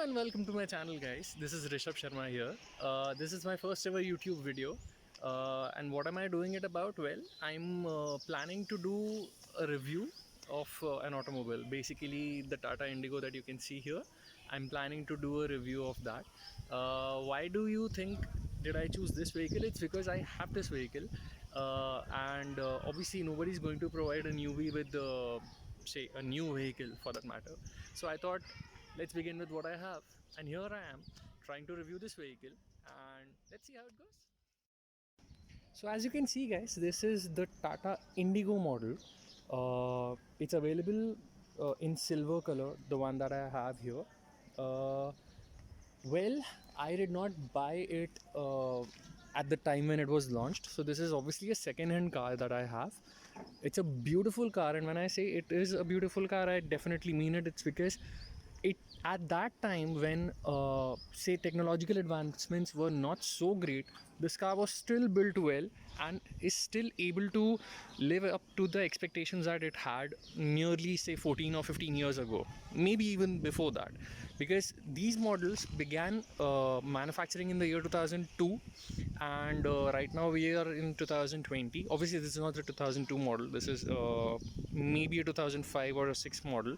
and welcome to my channel, guys. This is Rishabh Sharma here. This is my first ever YouTube video. And what am I doing it about? Well, I'm planning to do a review of an automobile, basically the Tata Indigo that you can see here. I'm planning to do a review of that. Why do you think did I choose this vehicle? It's because I have this vehicle, and obviously nobody's going to provide a newbie with say a new vehicle for that matter. So I thought, let's begin with what I have. And here I am trying to review this vehicle, and let's see how it goes. So as you can see, guys, this is the Tata Indigo model. It's available in silver color, the one that I have here. uh, well, I did not buy it at the time when it was launched, so this is obviously a second hand car that I have. It's a beautiful car, and when I say it is a beautiful car, I definitely mean it. It's because it at that time when say technological advancements were not so great, this car was still built well and is still able to live up to the expectations that it had nearly say 14 or 15 years ago, maybe even before that, because these models began manufacturing in the year 2002, and right now we are in 2020. Obviously this is not a 2002 model, this is maybe a 2005 or a 6 model.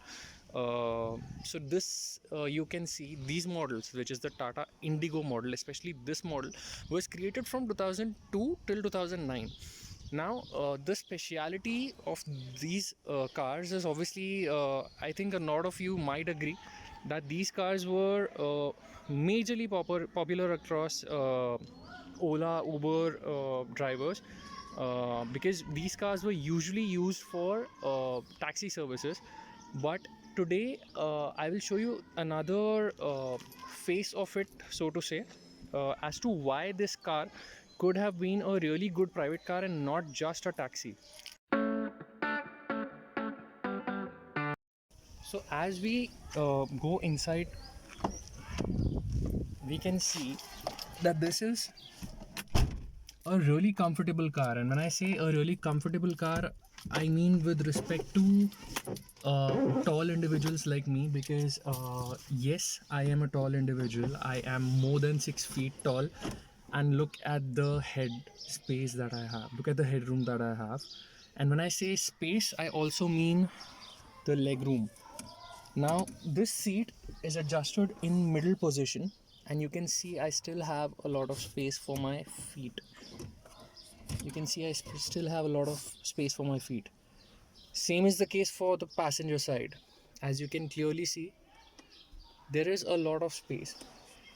So this you can see these models, which is the Tata Indigo model, especially this model was created from 2002 till 2009. Now the speciality of these cars is obviously, I think a lot of you might agree that these cars were majorly popular across Ola, Uber drivers, because these cars were usually used for taxi services. But today I will show you another face of it, so to say, as to why this car could have been a really good private car and not just a taxi. So as we go inside, we can see that this is a really comfortable car. And when I say a really comfortable car, I mean with respect to tall individuals like me, because yes, I am a tall individual. I am more than 6 feet tall, and look at the head space that I have, look at the headroom that I have. And when I say space, I also mean the leg room. Now this seat is adjusted in middle position, and you can see I still have a lot of space for my feet. You can see I still have a lot of space for my feet. Same is the case for the passenger side. As you can clearly see, there is a lot of space.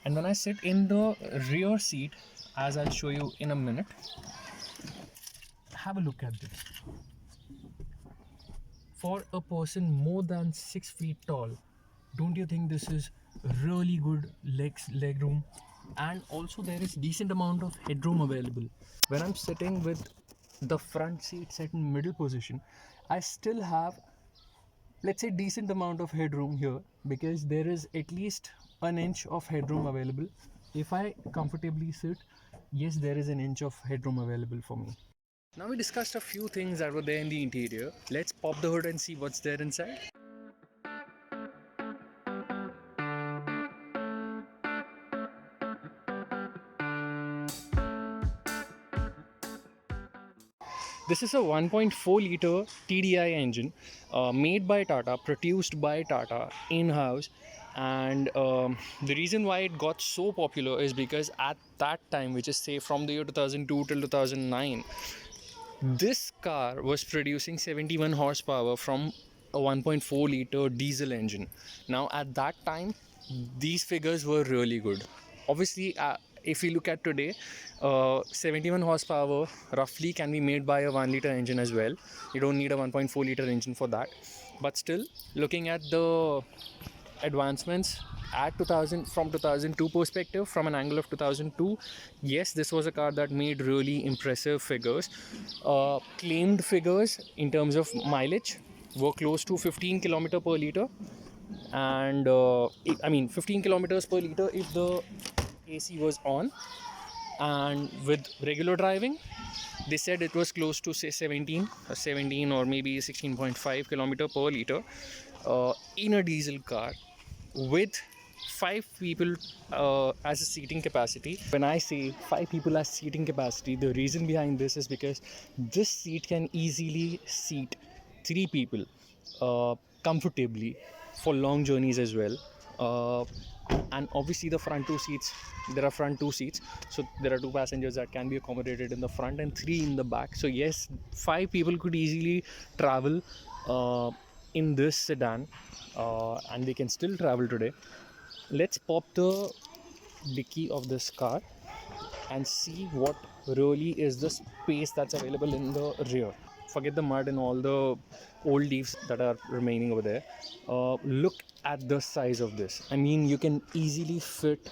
And when I sit in the rear seat, as I'll show you in a minute, have a look at this. For a person more than 6 feet tall, don't you think this is really good leg room? And also there is decent amount of headroom available. When I'm sitting with the front seat set in middle position, I still have, let's say, decent amount of headroom here, because there is at least an inch of headroom available. If I comfortably sit, yes, there is an inch of headroom available for me. Now we discussed a few things that were there in the interior. Let's pop the hood and see what's there inside. This is a 1.4 liter TDI engine, made by Tata, produced by Tata in-house. And the reason why it got so popular is because at that time, which is say from the year 2002 till 2009, this car was producing 71 horsepower from a 1.4 liter diesel engine. Now at that time, these figures were really good. Obviously, if we look at today, 71 horsepower roughly can be made by a 1 liter engine as well. You don't need a 1.4 liter engine for that. But still, looking at the advancements at 2000, from 2002 perspective, from an angle of 2002, yes, this was a car that made really impressive figures. Claimed figures in terms of mileage were close to 15 kilometer per liter, and I mean 15 kilometers per liter if the AC was on, and with regular driving they said it was close to say 17 or maybe 16.5 kilometer per liter in a diesel car with 5 people as a seating capacity. When I say 5 people as seating capacity, the reason behind this is because this seat can easily seat 3 people comfortably for long journeys as well. And obviously the front two seats, there are front two seats, so there are 2 passengers that can be accommodated in the front and 3 in the back. So yes, 5 people could easily travel in this sedan, and they can still travel today. Let's pop the dicky of this car and see what really is the space that's available in the rear. Forget the mud and all the old leaves that are remaining over there. Look at the size of this. I mean, you can easily fit,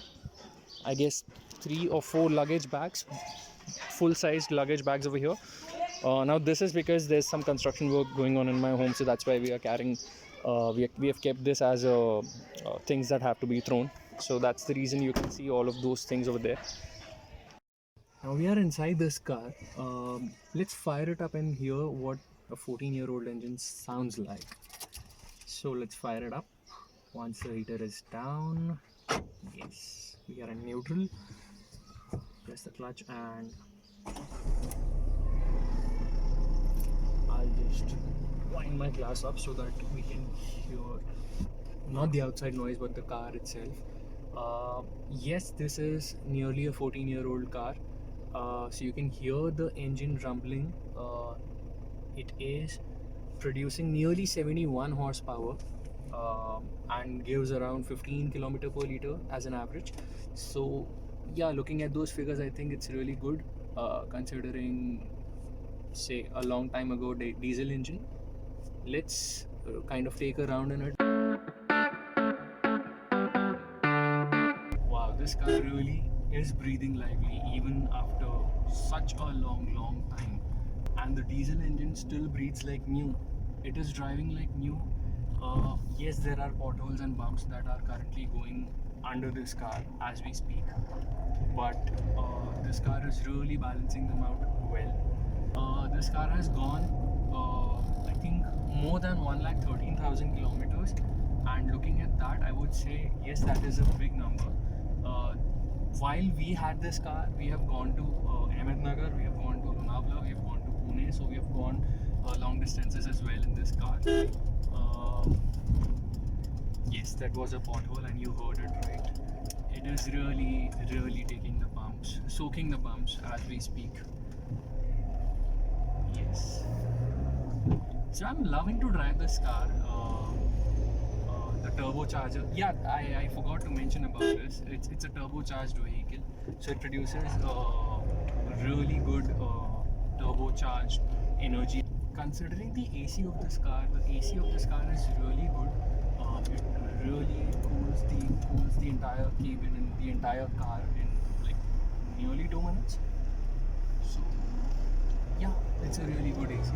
I guess, 3 or 4 luggage bags, full sized luggage bags over here. Now this is because there's some construction work going on in my home, so that's why we are carrying we have kept this as things that have to be thrown. So that's the reason you can see all of those things over there. Now we are inside this car. Let's fire it up and hear what a 14-year-old engine sounds like. So let's fire it up. Once the heater is down, yes, we are in neutral. Press the clutch and I'll just wind my glass up so that we can hear not the outside noise but the car itself. Yes, this is nearly a 14-year-old car, so you can hear the engine rumbling. It is producing nearly 71 horsepower and gives around 15 kilometer per liter as an average. So yeah, looking at those figures, I think it's really good considering, say, a long time ago diesel engine. Let's kind of take a round in it. Wow, this car really is breathing lively even after such a long time, and the diesel engine still breathes like new. It is driving like new. Yes, there are potholes and bumps that are currently going under this car as we speak, but this car is really balancing them out well. This car has gone, I think, more than 1,13,000 kilometers, and looking at that, I would say yes, that is a big number. While we had this car, we have gone to Ahmednagar, we have gone to Lonavala, we have gone to Pune, so we have gone long distances as well in this car. Yes, that was a pothole, and you heard it right. It is really taking the bumps, soaking the bumps as we speak. Yes. So I'm loving to drive this car. The turbocharger. Yeah, I forgot to mention about this. It's a turbocharged vehicle, so it produces really good turbocharged energy. Considering the AC of this car, the AC of this car is really good. It really cools the entire cabin and the entire car in like nearly 2 minutes. So yeah, it's a really good AC.